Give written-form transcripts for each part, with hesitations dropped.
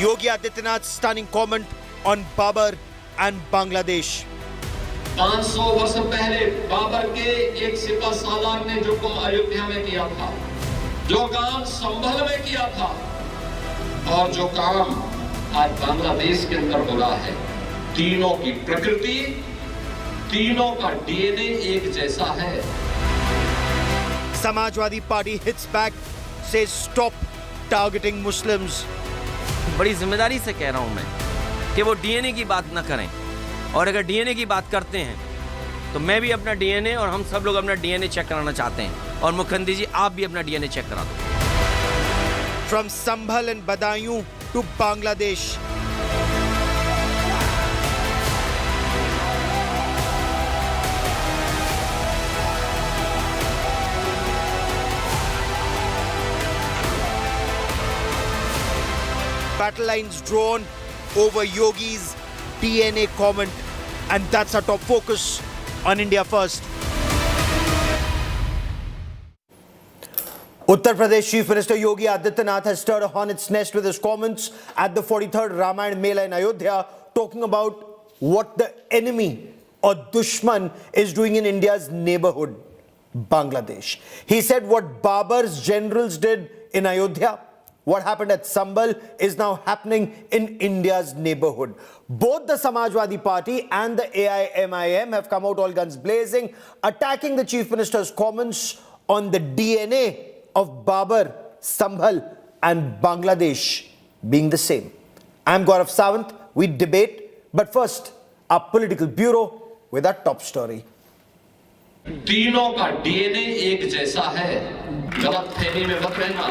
Yogi Adityanath's stunning comment on Babur and Bangladesh. 500 वर्ष पहले बाबर के एक सिपा सालार ने जो काम अयोध्या में किया था, जो काम संभल में किया था और जो काम आज बांग्लादेश के अंदर हो रहा है, तीनों की प्रकृति, तीनों का डीएनए एक जैसा है। Samajwadi Party hits back, says stop targeting Muslims. बड़ी जिम्मेदारी से कह रहा हूं मैं कि वो डीएनए की बात ना करें, और अगर डीएनए की बात करते हैं तो मैं भी अपना डीएनए और हम सब लोग अपना डीएनए चेक कराना चाहते हैं, और मुखर्जी जी आप भी अपना डीएनए चेक करा दो। From Sambhal and Badaयूं to Bangladesh. Battle lines drawn over Yogi's DNA comment, and that's our top focus on India First. Uttar Pradesh Chief Minister Yogi Adityanath has stirred a hornet's nest with his comments at the 43rd Ramayana Mela in Ayodhya, talking about what the enemy or dushman is doing in India's neighborhood, Bangladesh. He said what Babur's generals did in Ayodhya, what happened at Sambhal, is now happening in India's neighborhood. Both the Samajwadi Party and the AIMIM have come out all guns blazing, attacking the Chief Minister's comments on the DNA of Babur, Sambhal and Bangladesh being the same. I'm Gaurav Sawant. We debate, but first, our political bureau with our top story. तीनों का DNA एक जैसा है, गलतफहमी में मत रहना।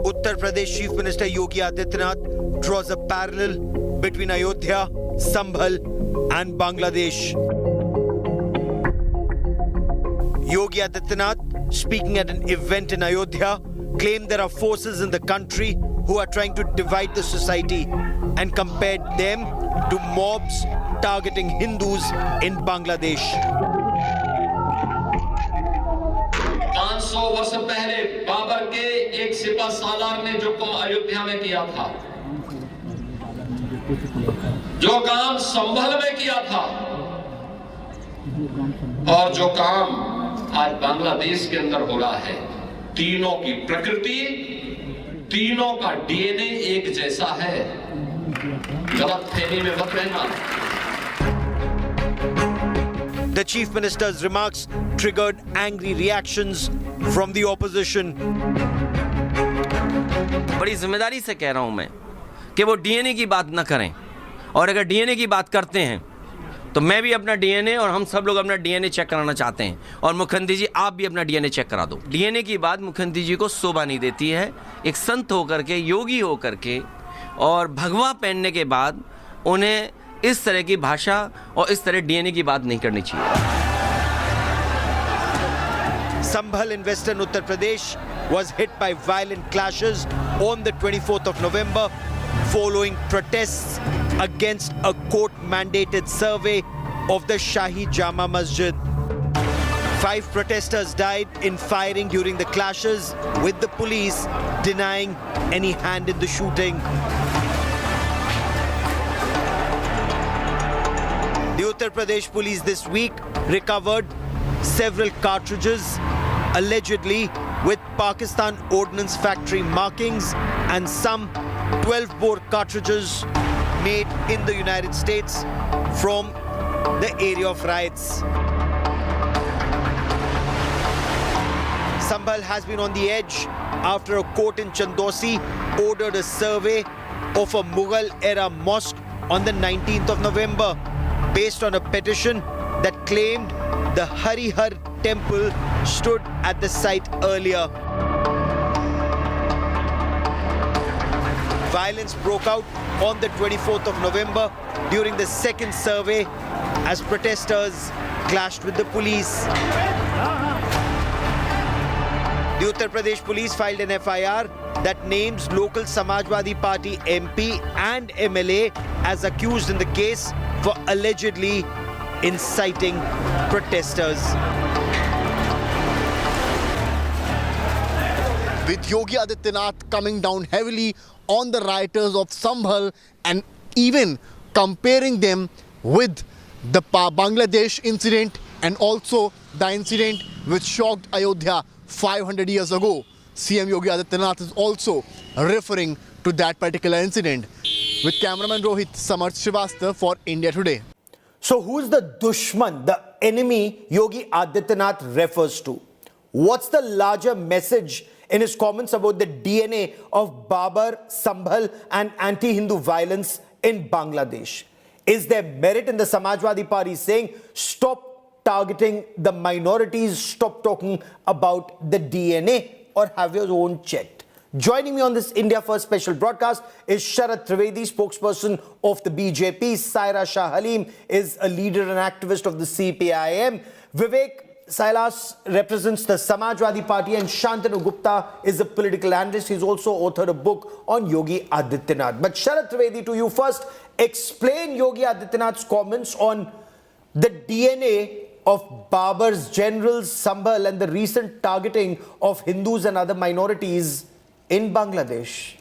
Uttar Pradesh Chief Minister Yogi Adityanath draws a parallel between Ayodhya, Sambhal and Bangladesh. Yogi Adityanath, speaking at an event in Ayodhya, claimed there are forces in the country who are trying to divide the society and compared them to mobs targeting Hindus in Bangladesh. 500 वर्ष पहले बाबर के एक सिपा सालार ने जो काम अयोध्या में किया था, जो काम संभल में किया था और जो काम आज बांग्लादेश के अंदर हो रहा है, तीनों की प्रकृति, तीनों का डीएनए एक जैसा है। गलतफहमी में मत रहना। The Chief Minister's remarks triggered angry reactions from the opposition. बड़ी जिम्मेदारी से कह रहा हूं मैं कि वो डीएनए की बात ना करें, और अगर डीएनए की बात करते हैं तो मैं भी अपना डीएनए और हम सब लोग अपना डीएनए चेक कराना चाहते हैं, और मुखर्जी जी आप भी अपना डीएनए चेक करा दो। डीएनए की बात मुखर्जी जी को शोभा नहीं देती है। एक संत होकर के, योगी होकर के और भगवा पहनने के बाद उन्हें इस तरह की भाषा और इस तरह डीएनए की बात नहीं करनी चाहिए। Sambhal in western Uttar Pradesh was hit by violent clashes on the 24th of November following protests against a court-mandated survey of the Shahi Jama Masjid. 5 protesters died in firing during the clashes, with the police denying any hand in the shooting. The Uttar Pradesh police this week recovered several cartridges allegedly with Pakistan Ordnance Factory markings and some 12-bore cartridges made in the United States from the area of riots. Sambhal has been on the edge after a court in Chandosi ordered a survey of a Mughal-era mosque on the 19th of November based on a petition that claimed the Harihar temple stood at the site earlier. Violence broke out on the 24th of November during the second survey as protesters clashed with the police. The Uttar Pradesh police filed an FIR that names local Samajwadi Party MP and MLA as accused in the case for allegedly inciting protesters. with Yogi Adityanath coming down heavily on the rioters of Sambhal and even comparing them with the Bangladesh incident and also the incident which shocked Ayodhya 500 years ago. CM Yogi Adityanath is also referring to that particular incident. With cameraman Rohit, Samarth Srivastava for India Today. So who's the dushman, the enemy Yogi Adityanath refers to? What's the larger message in his comments about the DNA of Babur, Sambhal and anti-Hindu violence in Bangladesh? Is there merit in the Samajwadi Party saying, stop targeting the minorities, stop talking about the DNA, or have your own checked? Joining me on this India First special broadcast is Sharat Trivedi, spokesperson of the BJP. Saira Shah Halim is a leader and activist of the CPIM. Vivek Sailas represents the Samajwadi Party, and Shantanu Gupta is a political analyst. He's also authored a book on Yogi Adityanath. But Sharat Trivedi, to you first, explain Yogi Adityanath's comments on the DNA of Babur's generals, Sambhal, and the recent targeting of Hindus and other minorities in Bangladesh.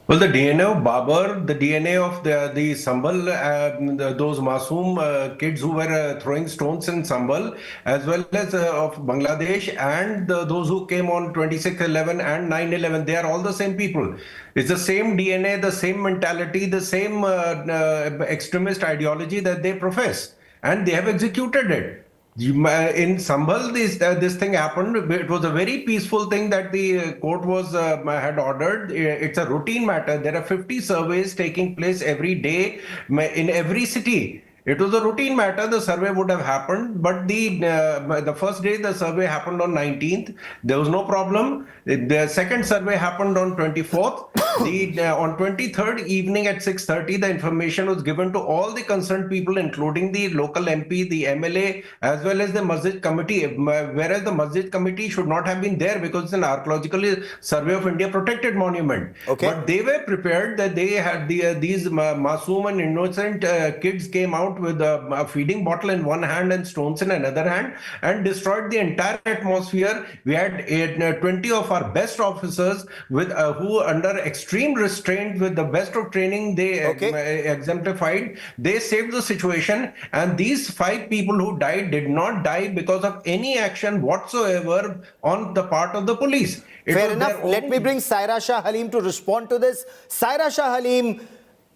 Well, the DNA of Babur, the DNA of the Sambhal, those Masoom kids who were throwing stones in Sambhal, as well as of Bangladesh, and those who came on 26/11 and 9/11, they are all the same people. It's the same DNA, the same mentality, the same extremist ideology that they profess, and they have executed it. In Sambhal, this thing happened. It was a very peaceful thing that the court had ordered. It's a routine matter. There are 50 surveys taking place every day in every city. It was a routine matter. The survey would have happened, but the first day the survey happened on 19th. There was no problem. The second survey happened on 24th. On 23rd evening at 6:30, the information was given to all the concerned people, including the local MP, the MLA, as well as the Masjid Committee. Whereas the Masjid Committee should not have been there because it's an archaeological survey of India protected monument. Okay. But they were prepared that they had these Masoom and innocent kids came out with a feeding bottle in one hand and stones in another hand and destroyed the entire atmosphere. We had 20 of our best officers who under extreme restraint with the best of training they exemplified. They saved the situation, and these 5 people who died did not die because of any action whatsoever on the part of the police. Fair enough. Let me bring Saira Shah Halim to respond to this. Saira Shah Halim,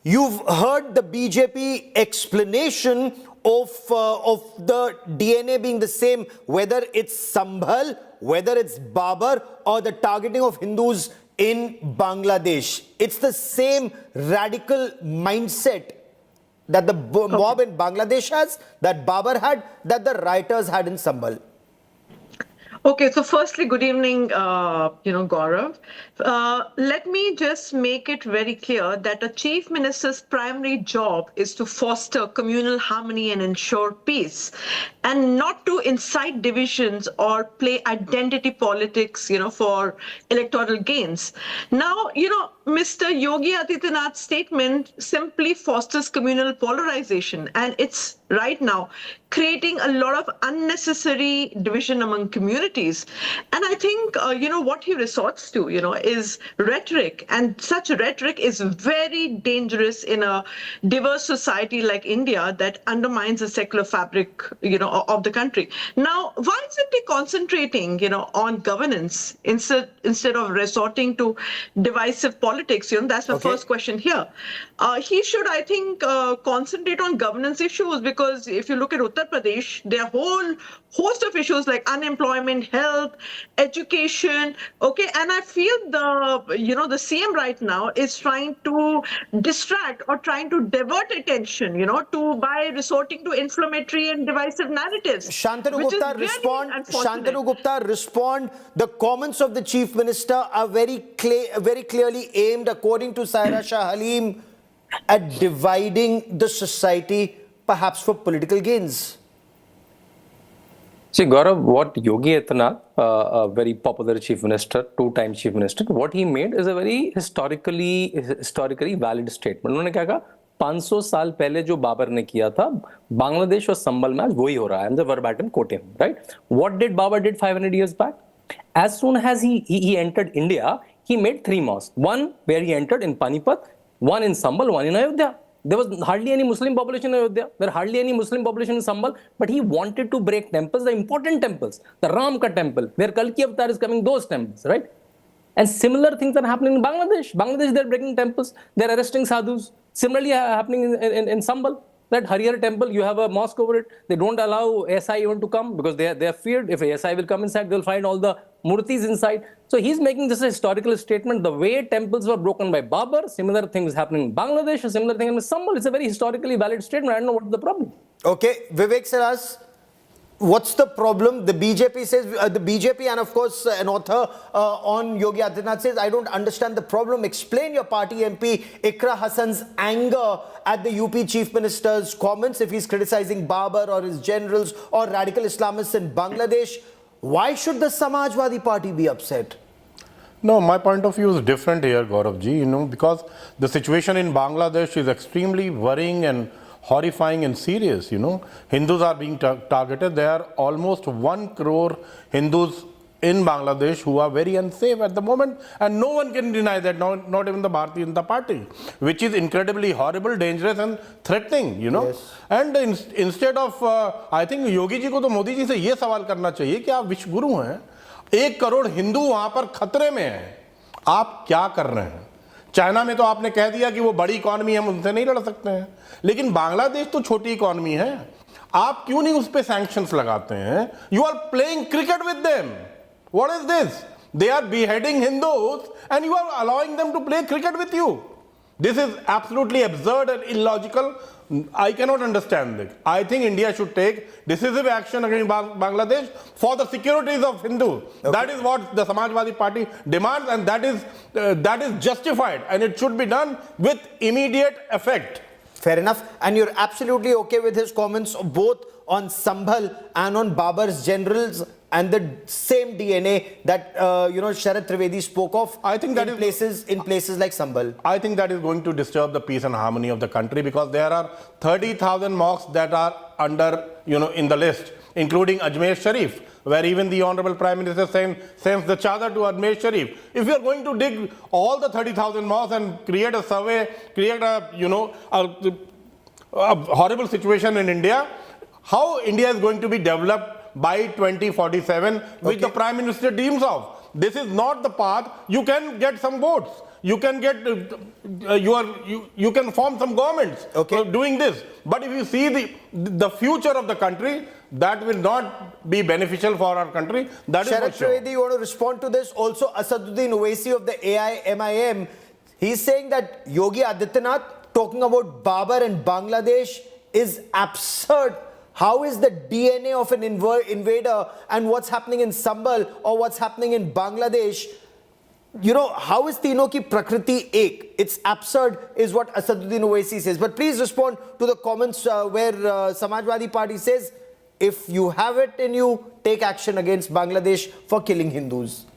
you've heard the BJP explanation of the DNA being the same, whether it's Sambhal, whether it's Babur, or the targeting of Hindus in Bangladesh. It's the same radical mindset that the mob in Bangladesh has, that Babur had, that the rioters had in Sambhal. Okay, so firstly, good evening, Gaurav. Let me just make it very clear that a chief minister's primary job is to foster communal harmony and ensure peace, and not to incite divisions or play identity politics, for electoral gains. Now, Mr. Yogi Adityanath's statement simply fosters communal polarization, and it's right now creating a lot of unnecessary division among communities. And I think, what he resorts to, is rhetoric. And such rhetoric is very dangerous in a diverse society like India that undermines the secular fabric, of the country. Now, why isn't he concentrating, on governance instead of resorting to divisive politics? That's my first question here. He should, I think, concentrate on governance issues, because if you look at Uttar Pradesh, there are a whole host of issues like unemployment, health, education. Okay, and I feel the CM right now is trying to distract or trying to divert attention, by resorting to inflammatory and divisive narratives. Shantanu Gupta, respond. The comments of the chief minister are very clearly aimed, according to Saira Shah Halim, at dividing the society, perhaps for political gains. See, Gaurav, what Yogi Adityanath, a very popular chief minister, 2-time chief minister, what he made is a very historically valid statement. उन्होंने क्या कहा? 500 साल पहले जो बाबर ने किया था, बांग्लादेश और संभल में आज वही हो रहा है. And the verbatim quote him, right? What did Babur did 500 years back? As soon as he entered India, he made 3 mosques. One where he entered in Panipat, one in Sambhal, one in Ayodhya. There was hardly any Muslim population in Ayodhya. There hardly any Muslim population in Sambhal. But he wanted to break temples, the important temples, the Ramka temple, where Kalki Avatar is coming, those temples, right? And similar things are happening in Bangladesh. Bangladesh, they're breaking temples. They're arresting sadhus. Similarly, happening in Sambhal. That Harihar temple, you have a mosque over it. They don't allow SI even to come because they are feared. If SI will come inside, they'll find all the murtis inside. So he's making this a historical statement. The way temples were broken by Babur, similar things happening in Bangladesh, a similar thing in Sambhal. It's a very historically valid statement. I don't know what is the problem. Okay, Vivek Saras, what's the problem? The BJP says, the BJP and of course an author on Yogi Adityanath says, I don't understand the problem. Explain your party MP Ikra Hassan's anger at the UP Chief Minister's comments if he's criticizing Babur or his generals or radical Islamists in Bangladesh. Why should the Samajwadi Party be upset? No, my point of view is different here, Gaurav ji, because the situation in Bangladesh is extremely worrying and horrifying and serious, Hindus are being targeted. There are almost 1 crore Hindus in Bangladesh who are very unsafe at the moment, and no one can deny that, not even the Bharatiya Janata Party, which is incredibly horrible, dangerous and threatening, Yes. And instead of, I think Yogi ji ko to Modi ji se ye sawal karna chahiye ki aap विश्व गुरु हैं, 1 करोड़ हिंदू वहां पर खतरे में हैं, आप क्या कर रहे हैं? चाइना में तो आपने कह दिया कि वो बड़ी इकोनॉमी है, हम उनसे नहीं लड़ सकते हैं, लेकिन बांग्लादेश तो छोटी इकोनॉमी है, आप क्यों नहीं उस पे सैंक्शंस लगाते हैं? You are playing cricket with them. What is this? They are beheading Hindus and you are allowing them to play cricket with you. This is absolutely absurd and illogical. I cannot understand this. I think India should take decisive action against Bangladesh for the securities of Hindus. Okay. That is what the Samajwadi Party demands, and that is justified, and it should be done with immediate effect. Fair enough. And you're absolutely okay with his comments both on Sambhal and on Babur's generals and the same DNA that Sharad Trivedi spoke of. I think that in places like Sambhal. I think that is going to disturb the peace and harmony of the country, because there are 30,000 mosques that are under in the list, including Ajmer Sharif, where even the Honorable Prime Minister sends the chadar to Ajmer Sharif. If we are going to dig all the 30,000 mosques and create a survey, create a horrible situation in India, how India is going to be developed by 2047, which the Prime Minister deems of? This is not the path. You can get some votes. You can get you can form some governments doing this. But if you see the future of the country, that will not be beneficial for our country. That Sharad is for sure. Trivedi, you want to respond to this? Also, Asaduddin Owaisi of the AIMIM, he's saying that Yogi Adityanath talking about Babur and Bangladesh is absurd. How is the DNA of an invader and what's happening in Sambhal or what's happening in Bangladesh? How is Tino ki Prakriti ek? It's absurd, is what Asaduddin Owaisi says. But please respond to the comments where Samajwadi Party says, if you have it in you, take action against Bangladesh for killing Hindus.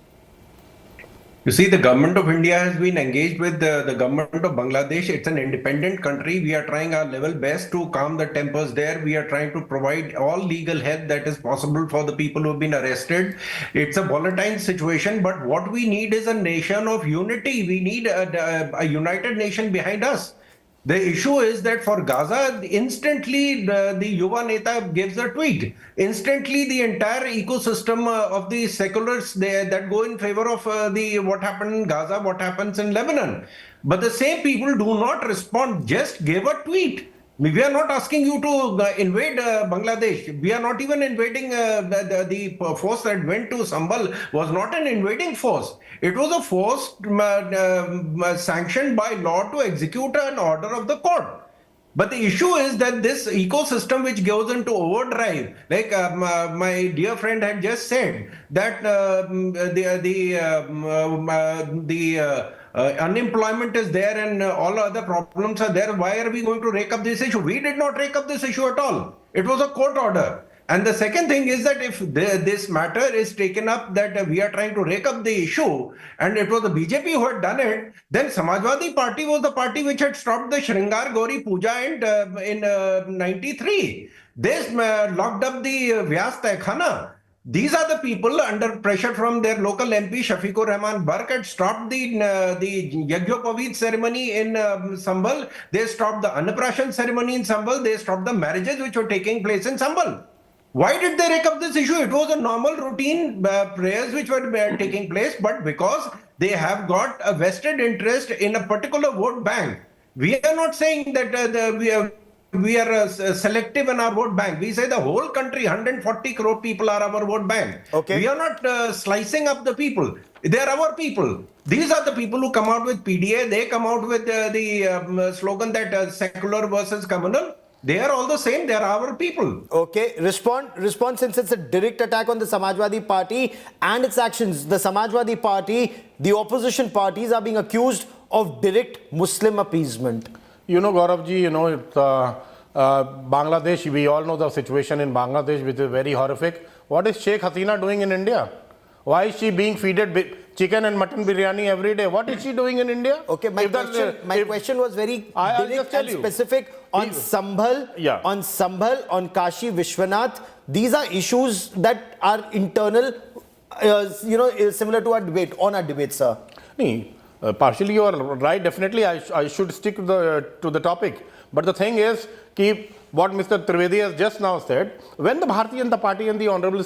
You see, the government of India has been engaged with the government of Bangladesh. It's an independent country. We are trying our level best to calm the tempers there. We are trying to provide all legal help that is possible for the people who have been arrested. It's a volatile situation, but what we need is a nation of unity. We need a united nation behind us. The issue is that for Gaza, instantly the Yuva Neta gives a tweet. Instantly, the entire ecosystem of the seculars that go in favor of what happened in Gaza, what happens in Lebanon. But the same people do not respond, just give a tweet. We are not asking you to invade Bangladesh. We are not even invading the force that went to Sambhal was not an invading force. It was a force sanctioned by law to execute an order of the court. But the issue is that this ecosystem which goes into overdrive, like my dear friend had just said, that unemployment is there and all other problems are there. Why are we going to rake up this issue? We did not rake up this issue at all. It was a court order. And the second thing is that if this matter is taken up that we are trying to rake up the issue and it was the BJP who had done it, then Samajwadi Party was the party which had stopped the Shringar Gauri Puja in 93. They locked up the Vyas Taikhana. These are the people under pressure from their local MP Shafiqur Rahman Bark had stopped the Yajnapaveet ceremony in Sambhal. They stopped the Annaprashan ceremony in Sambhal. They stopped the marriages which were taking place in Sambhal. Why did they rake up this issue? It was a normal routine prayers which were taking place, but because they have got a vested interest in a particular vote bank. We are not saying that we are selective in our vote bank. We say the whole country, 140 crore people are our vote bank. Okay. We are not slicing up the people. They are our people. These are the people who come out with PDA. They come out with the slogan that secular versus communal. They are all the same. They are our people. Okay, respond since it's a direct attack on the Samajwadi Party and its actions. The Samajwadi Party, the opposition parties are being accused of direct Muslim appeasement. You know, Gauravji, you know, Bangladesh, we all know the situation in Bangladesh, which is very horrific. What is Sheikh Hasina doing in India? Why is she being fed chicken and mutton biryani every day? What is she doing in India? Okay, my question was very direct and specific on Sambhal, on Kashi Vishwanath. These are issues that are internal, similar to our debate, sir. Partially you are right. Definitely, I should stick to the topic. But the thing is, what Mr. Trivedi has just now said, when the Bharatiya Janata Party and the Honorable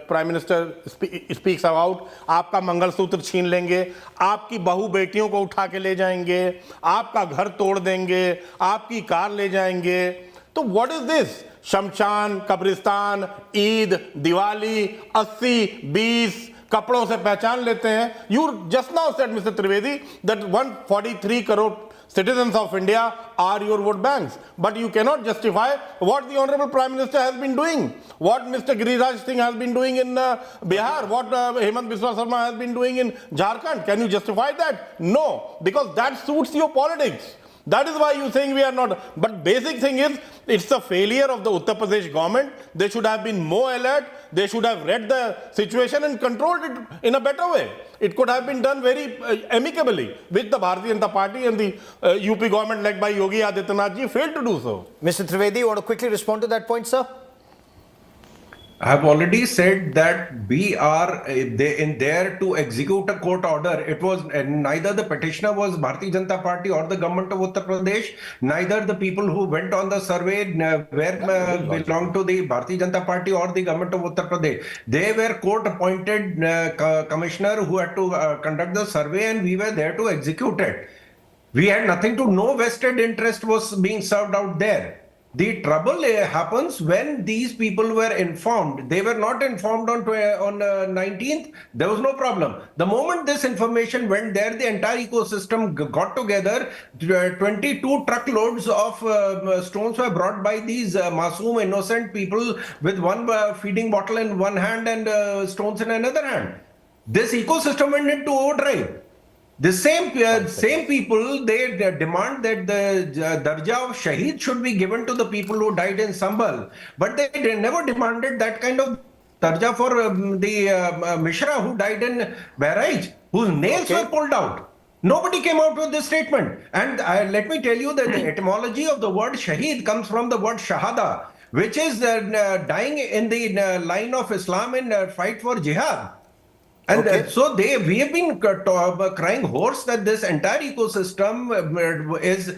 Prime Minister speaks about, आपका मंगलसूत्र छीन लेंगे, आपकी बहू बेटियों को उठा के ले जाएंगे, आपका घर तोड़ देंगे, आपकी कार ले जाएंगे, तो what is this? शमशान, कब्रिस्तान, ईद, दिवाली, 80, 20 कपड़ों से पहचान लेते हैं. You just now said, Mr. Trivedi, that 143 crore citizens of India are your vote banks. But you cannot justify what the Honorable Prime Minister has been doing, what Mr. Giriraj Singh has been doing in Bihar, what Hemant Biswa Sarma has been doing in Jharkhand. Can you justify that? No, because that suits your politics. That is why you saying we are not. But basic thing is, it's a failure of the Uttar Pradesh government. They should have been more alert. They should have read the situation and controlled it in a better way. It could have been done very amicably, which the Bharatiya Janata Party and the UP government led by Yogi Adityanath ji failed to do so. Mr. Trivedi, you want to quickly respond to that point, sir? I have already said that we are in there to execute a court order. It was neither the petitioner was Bharatiya Janata Party or the government of Uttar Pradesh, neither the people who went on the survey belonged to the Bharatiya Janata Party or the government of Uttar Pradesh. They were court-appointed commissioner who had to conduct the survey, and we were there to execute it. We had nothing to, no vested interest was being served out there. The trouble happens when these people were informed. They were not informed on 19th. There was no problem. The moment this information went there, the entire ecosystem got together. 22 truckloads of stones were brought by these masoom innocent people with one feeding bottle in one hand and stones in another hand. This ecosystem went into overdrive. The same people, they demand that the darja of Shaheed should be given to the people who died in Sambhal. But they never demanded that kind of darja for the Mishra who died in Bahraich, whose nails were pulled out. Nobody came out with this statement. And let me tell you that the etymology of the word Shaheed comes from the word Shahada, which is dying in the line of Islam in fight for jihad. And so we have been crying hoarse that this entire ecosystem is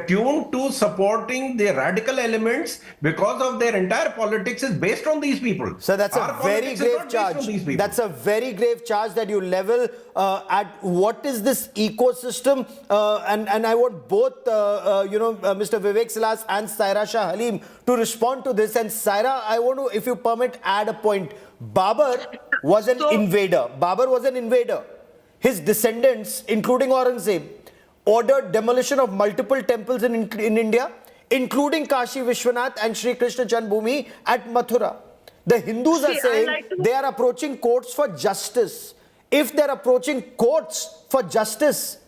tuned to supporting the radical elements because of their entire politics is based on these people. So that's a very grave charge. That's a very grave charge that you level at what is this ecosystem, and I want both Mr. Vivek Silas and Saira Shah Halim to respond to this. And Saira, I want to, if you permit, add a point. Babur was an invader. Babur was an invader. His descendants, including Aurangzeb, ordered demolition of multiple temples in India, including Kashi Vishwanath and Sri Krishna Janmabhoomi at Mathura. The Hindus are saying they are approaching courts for justice. If they're approaching courts for justice,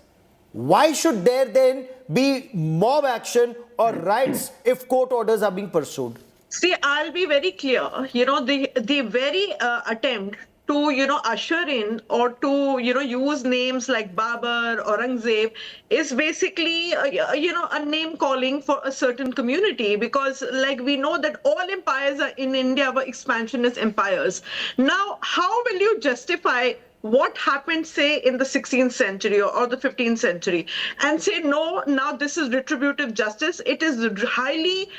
why should there then be mob action or riots if court orders are being pursued? See, I'll be very clear. You know, the very attempt usher in or to, use names like Babur, Aurangzeb is basically, a name calling for a certain community, because like we know that all empires in India were expansionist empires. Now, how will you justify what happened, say, in the 16th century or the 15th century, and say, no, now this is retributive justice? It is highly,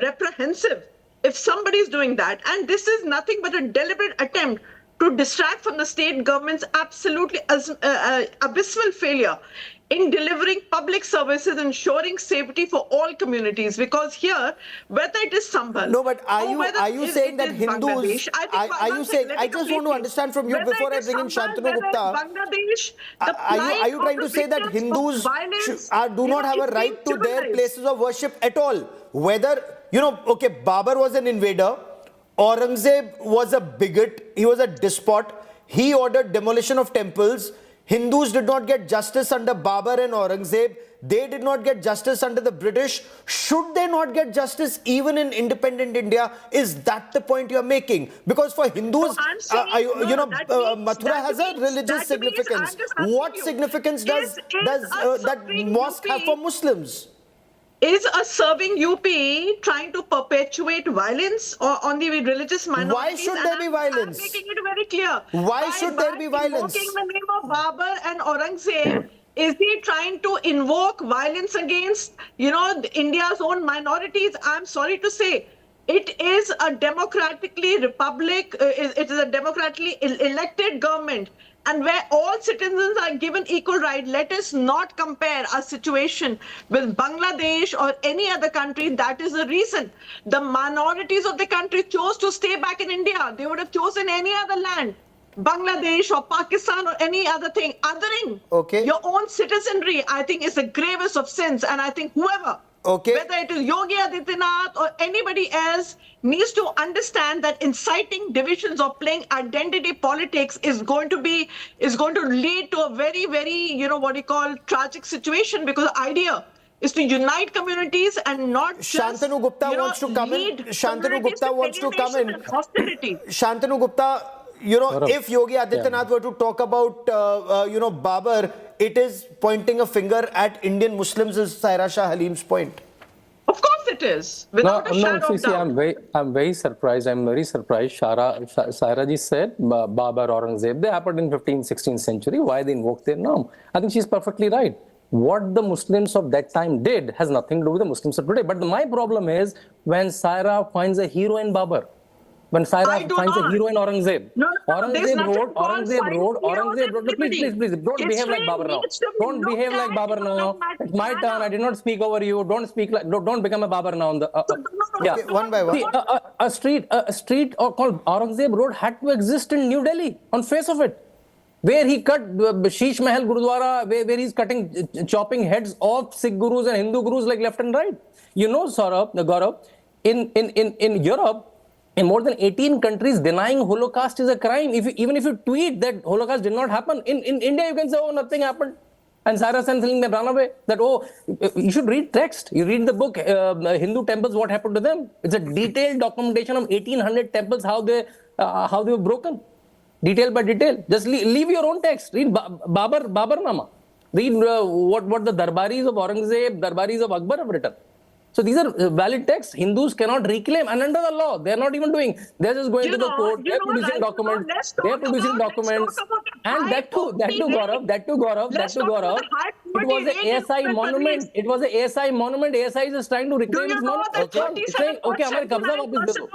reprehensible if somebody is doing that. And this is nothing but a deliberate attempt to distract from the state government's absolutely abysmal failure in delivering public services, ensuring safety for all communities. Because here, whether it is Sambhal, No, but are you saying that is Hindus? Bangladesh, Are you saying? I just want to understand from you whether before it I is bring in Sambhal, Shantanu whether it's Gupta. Bangladesh, the Are you trying to say that Hindus do not have a right to their places of worship at all? Whether, okay, Babur was an invader, Aurangzeb was a bigot, he was a despot, he ordered demolition of temples. Hindus did not get justice under Babur and Aurangzeb. They did not get justice under the British. Should they not get justice even in independent India? Is that the point you're making? Because for Hindus, Mathura has a religious significance. What significance does that mosque have for Muslims? Is a serving UP trying to perpetuate violence or on the religious minorities? Why should there be violence? I'm making it very clear. Why should there be violence? Invoking the name of Babur and Aurangzeb, is he trying to invoke violence against, India's own minorities? I'm sorry to say, it is a democratically elected government, and where all citizens are given equal right. Let us not compare our situation with Bangladesh or any other country. That is the reason the minorities of the country chose to stay back in India. They would have chosen any other land, Bangladesh or Pakistan or any other thing. Othering your own citizenry, I think, is the gravest of sins. And I think whoever, whether it is Yogi Adityanath or anybody else, needs to understand that inciting divisions or playing identity politics is going to lead to a very, very, tragic situation, because the idea is to unite communities and not just, Shantanu Gupta wants to come in. Shantanu Gupta wants to come in. Hostility. Shantanu Gupta, if Yogi Adityanath were to talk about, Babur, it is pointing a finger at Indian Muslims, is Saira Shah Halim's point. Of course it is. Without a shadow of doubt. I'm very surprised. Saira ji said Babur, Aurangzeb, they happened in 15th, 16th century. Why they invoked their name? I think she's perfectly right. What the Muslims of that time did has nothing to do with the Muslims of today. But my problem is when Saira finds a hero in Babur, when Saira finds a hero in Aurangzeb. Aurangzeb wrote, please, don't behave like Babur now. Don't behave like Babur now. It's my turn. I did not speak over you. Don't become a Babur now. One by one. See, a street called Aurangzeb Road had to exist in New Delhi on face of it, where he cut Sheesh Mahal Gurudwara, where he's chopping heads off Sikh gurus and Hindu gurus like left and right. Gaurav, in Europe, in more than 18 countries, denying Holocaust is a crime. Even if you tweet that Holocaust did not happen, in India you can say, oh, nothing happened. And Saira Sen telling them run away. That, you should read text. You read the book, Hindu temples, what happened to them. It's a detailed documentation of 1800 temples, how they were broken. Detail by detail. Just leave your own text. Read Babur Nama. Read what the Darbaris of Aurangzeb, Darbaris of Akbar have written. So these are valid texts. Hindus cannot reclaim, and under the law, they are not even doing. They're just going to the court. They're producing documents. They're producing documents, and that too, Gaurav. It was an ASI monument. It was an ASI monument. ASI is trying to reclaim its monument. It's saying, okay, हमारे कब्जा वापस दे दो.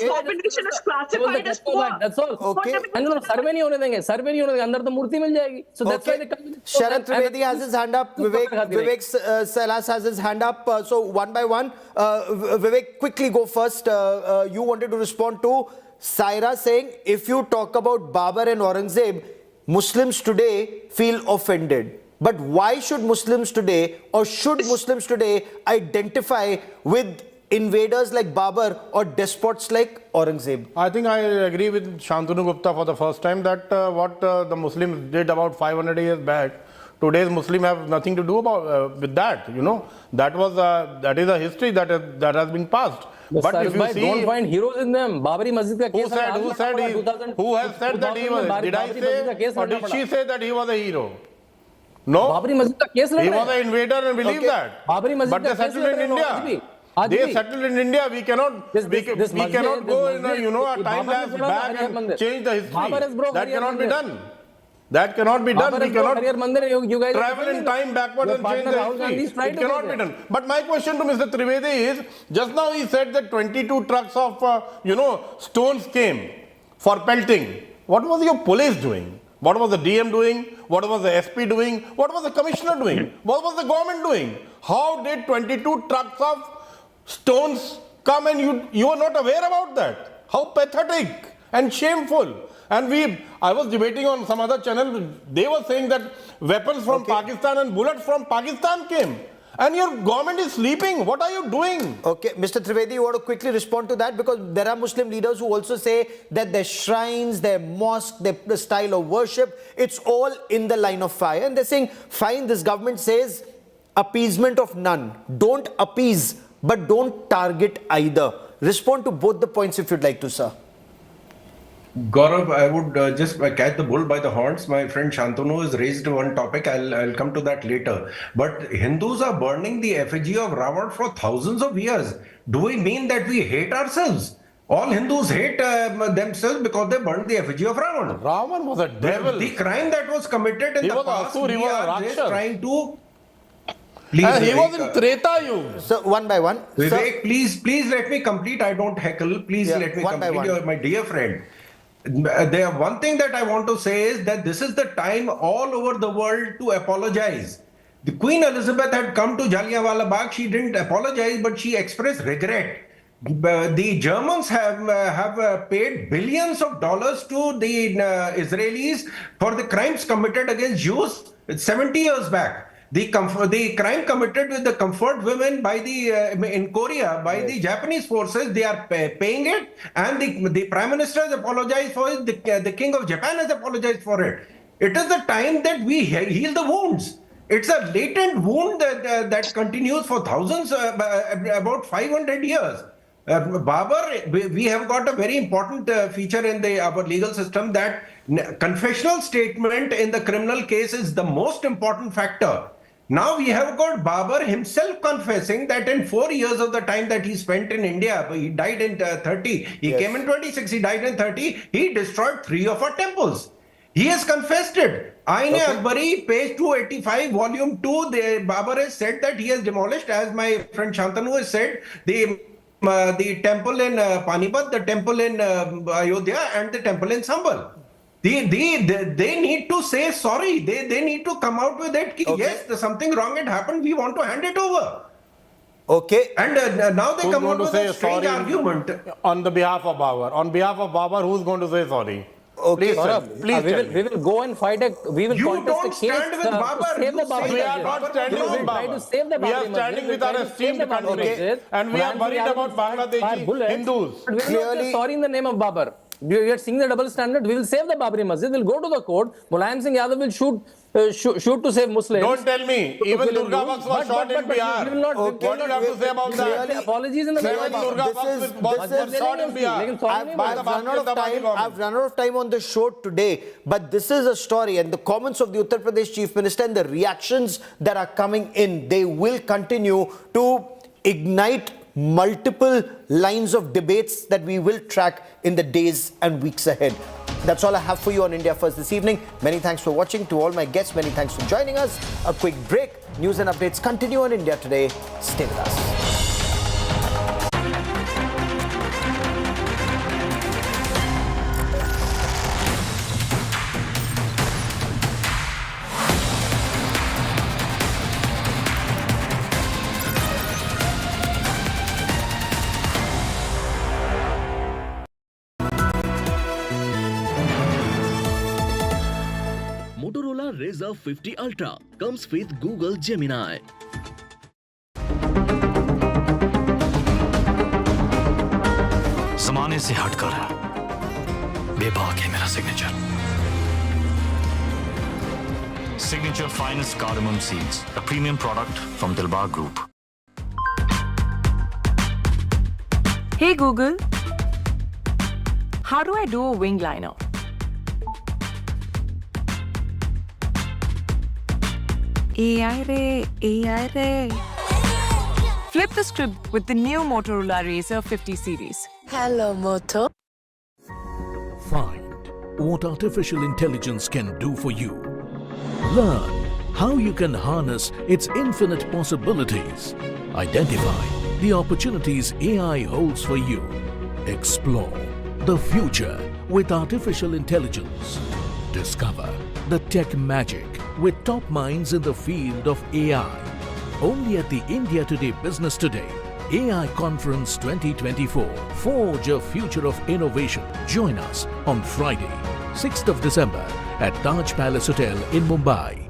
Population is classified as poor. That's all. Okay. And survey नहीं होने देंगे. Survey नहीं होने देंगे. अंदर तो मूर्ति मिल जाएगी. So that's why they come. Sharath Trivedi has his hand up. Vivek Salas has his hand up. So one by one, Vivek, quickly go first. You wanted to respond to Saira saying, if you talk about Babur and Aurangzeb, Muslims today feel offended. But why should Muslims today, or should Muslims today, identify with invaders like Babur or despots like Aurangzeb? I think I agree with Shantanu Gupta for the first time that what the Muslims did about 500 years back Today's Muslim have nothing to do with that. That is a history that has been passed. But if you see, don't find heroes in them. Babri Masjid ka case who has said that he was? Did I say or did she say that he was a hero? No. Babri Masjid ka case he was an invader and believe that. Babri Masjid but they settled in India. They settled in India. We cannot go in a time lapse back and change the history. That cannot be done. That cannot be done. We cannot travel in time backwards and change the history. It cannot be done. But my question to Mr. Trivedi is, just now he said that 22 trucks of, stones came for pelting. What was your police doing? What was the DM doing? What was the SP doing? What was the commissioner doing? What was the government doing? How did 22 trucks of stones come and you are not aware about that? How pathetic and shameful. And I was debating on some other channel, they were saying that weapons from Pakistan and bullets from Pakistan came. And your government is sleeping. What are you doing? Okay, Mr. Trivedi, you want to quickly respond to that? Because there are Muslim leaders who also say that their shrines, their mosque, the style of worship, it's all in the line of fire. And they're saying, fine, this government says appeasement of none. Don't appease, but don't target either. Respond to both the points if you'd like to, sir. Gaurav, I would just catch the bull by the horns. My friend Shantanu has raised one topic. I'll come to that later. But Hindus are burning the effigy of Ravan for thousands of years. Do we mean that we hate ourselves? All Hindus hate themselves because they burned the effigy of Ravan. Ravan was a devil. The crime that was committed in the past, we are just trying to... Please, he was in Treta Yuga. So, one by one. Vivek, please let me complete. I don't heckle. Please let me complete. My dear friend. One thing that I want to say is that this is the time all over the world to apologize. The Queen Elizabeth had come to Jallianwala Bagh. She didn't apologize, but she expressed regret. The Germans have paid billions of dollars to the Israelis for the crimes committed against Jews 70 years back. The crime committed with the comfort women by in Korea by the Japanese forces, they are paying it, and the Prime Minister has apologized for it. The King of Japan has apologized for it. It is the time that we heal the wounds. It's a latent wound that continues for thousands, about 500 years. Babur, we have got a very important feature in our legal system that confessional statement in the criminal case is the most important factor. Now we have got Babur himself confessing that in 4 years of the time that he spent in India, he died in 30, he came in 26, he died in 30, he destroyed 3 of our temples. He has confessed it. Aine Akbari, page 285, volume 2, Babur has said that he has demolished, as my friend Shantanu has said, the temple in Panipat, the temple in Ayodhya, and the temple in Sambhal. They need to say sorry. They need to come out with it. Yes, something wrong had happened. We want to hand it over. Okay. And now they come out with a strange argument. On the behalf of Babur. On behalf of Babur, who's going to say sorry? Okay, please we will go and fight we will contest don't a case stand with Babur. save the Babur. We are not standing with Babur. We are standing with our esteemed country. And we are worried about Bangladeshi Hindus. But we will not say sorry in the name of Babur. We are seeing the double standard. We will save the Babri Masjid. We will go to the court. Mulayam Singh Yadav will shoot to save Muslims. Don't tell me. Even Durga Baks was shot in Bihar. What do you have to say about that? Apologies in the name of Durga Baks was shot in Bihar. I've run out of time on the show today, but this is a story, and the comments of the Uttar Pradesh Chief Minister and the reactions that are coming in, they will continue to ignite multiple lines of debates that we will track in the days and weeks ahead. That's all I have for you on India First this evening. Many thanks for watching. To all my guests, many thanks for joining us. A quick break. News and updates continue on India Today. Stay with us. Razr 50 Ultra comes with Google Gemini. जमाने से हटकर बेबाक है मेरा signature. signature finest cardamom seeds, a premium product from Dilbar Group. Hey Google, how do I do a wing liner? AI Ray. Flip the script with the new Motorola Razr 50 series. Hello, Moto. Find what artificial intelligence can do for you. Learn how you can harness its infinite possibilities. Identify the opportunities AI holds for you. Explore the future with artificial intelligence. Discover the tech magic with top minds in the field of AI. Only at the India Today Business Today AI Conference 2024. Forge a future of innovation. Join us on Friday, 6th of December at Taj Palace Hotel in Mumbai.